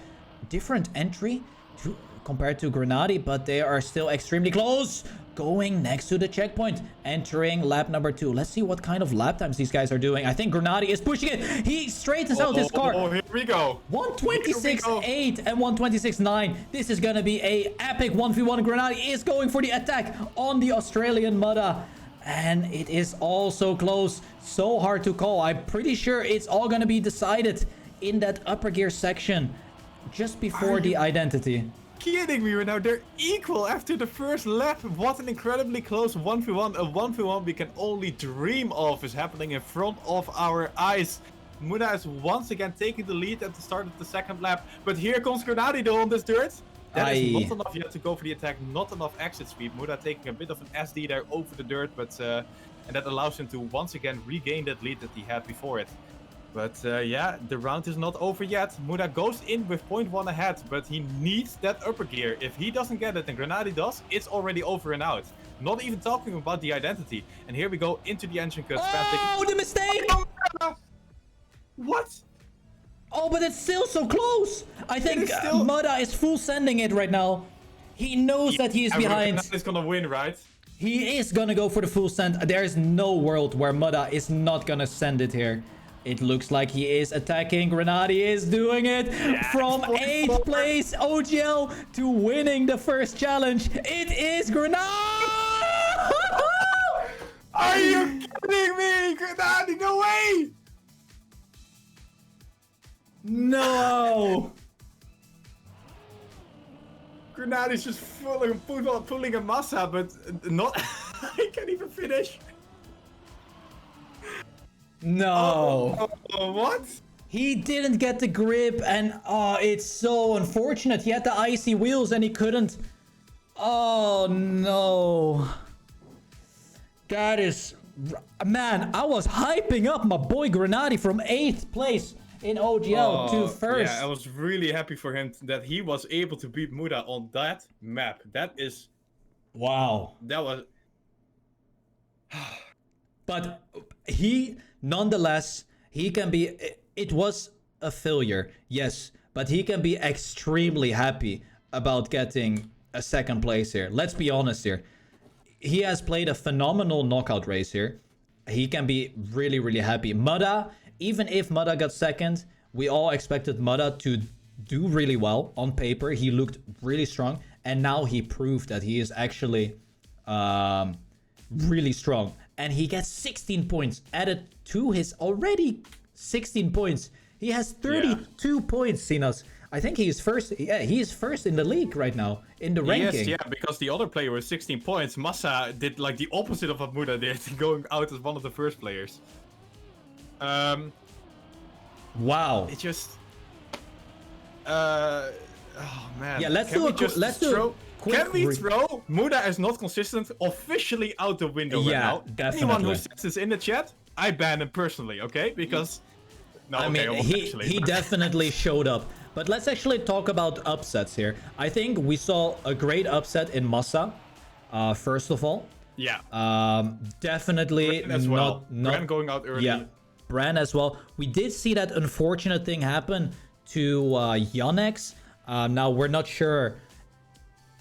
different entry compared to Grenady, but they are still extremely close. Going next to the checkpoint, entering lap number 2. Let's see what kind of lap times these guys are doing. I think Grenady is pushing it. He straightens out his car. Oh, here we go. 126.8 and 126.9. This is gonna be a epic 1v1. Grenady is going for the attack on the Australian Muda. And it is all so close. So hard to call. I'm pretty sure it's all gonna be decided in that upper gear section just before the identity. Kidding me right now? They're equal after the first lap. What an incredibly close 1v1. A 1v1 we can only dream of is happening in front of our eyes. Muda is once again taking the lead at the start of the second lap. But here comes Grenady though on this dirt. That is not enough yet to go for the attack. Not enough exit speed. Muda taking a bit of an SD there over the dirt. But and that allows him to once again regain that lead that he had before it. But yeah, the round is not over yet. Muda goes in with 0.1 ahead, but he needs that upper gear. If he doesn't get it and Grenady does, it's already over and out. Not even talking about the identity. And here we go into the engine cut. Oh, the mistake! What? Oh, but it's still so close. I think Muda is full sending it right now. He knows that he is behind. He's gonna win, right? He is gonna go for the full send. There is no world where Muda is not gonna send it here. It looks like he is attacking. Grenady is doing it from 8th place OGL to winning the first challenge. It is Grenady! Are you kidding me? Grenady, no way! No! Grenady's just pulling a massa, but not... I can't even finish. No. What? He didn't get the grip and it's so unfortunate. He had the icy wheels and he couldn't. Oh no. That is... Man, I was hyping up my boy Grenady from 8th place in OGL to first. Yeah, I was really happy for him that he was able to beat Muda on that map. That is... Wow. That was... But he... Nonetheless, he can be... It was a failure, yes. But he can be extremely happy about getting a second place here. Let's be honest here. He has played a phenomenal knockout race here. He can be really, really happy. Muda, even if Muda got second, we all expected Muda to do really well. On paper, he looked really strong. And now he proved that he is actually really strong. And he gets 16 points added to his already 16 points. He has 32 points, Sinas. I think he is first. Yeah, he is first in the league right now in the ranking. Yes, yeah, because the other player was 16 points. Massa did like the opposite of what Muda did, going out as one of the first players. Wow. It just... oh man. Yeah, let's do Can we throw Muda is not consistent officially out the window right now? Definitely. Anyone who says this in the chat, I ban him personally, okay? Because... No, I mean, he definitely showed up. But let's actually talk about upsets here. I think we saw a great upset in Massa, first of all. Yeah. Definitely Bran as well. Bran going out early. Yeah, Bran as well. We did see that unfortunate thing happen to Yannex. Now, we're not sure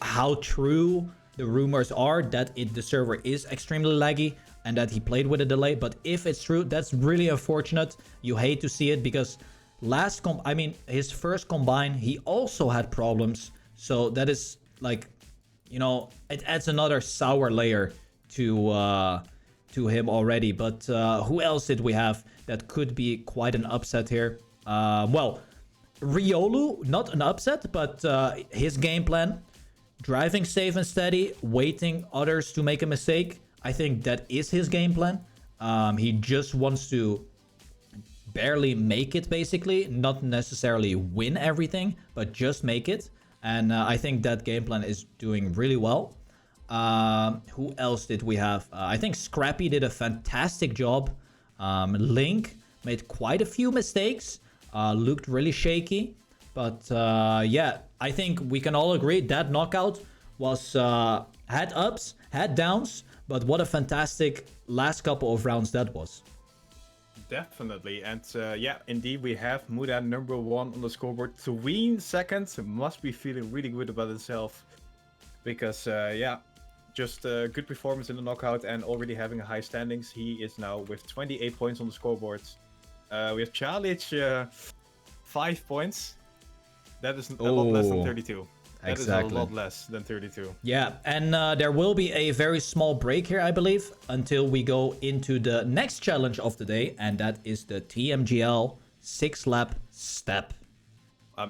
how true the rumors are that the server is extremely laggy and that he played with a delay. But if it's true, that's really unfortunate. You hate to see it because his first combine, he also had problems. So that is like, you know, it adds another sour layer to him already. But who else did we have that could be quite an upset here? Well, Riolu, not an upset, but his game plan, driving safe and steady, waiting others to make a mistake. I think that is his game plan. He just wants to barely make it, basically. Not necessarily win everything, but just make it. And I think that game plan is doing really well. Who else did we have? I think Scrappy did a fantastic job. Link made quite a few mistakes. Looked really shaky. But yeah, I think we can all agree that knockout was had ups, had downs. But what a fantastic last couple of rounds that was. Definitely. And yeah, indeed, we have Muda number 1 on the scoreboard. Tween second must be feeling really good about himself. Because yeah, just a good performance in the knockout and already having a high standings. He is now with 28 points on the scoreboard. We have Charlie 5 points. That is a lot less than 32. That Exactly. is a lot less than 32. Yeah, and there will be a very small break here, I believe, until we go into the next challenge of the day, and that is the TMGL 6-lap step.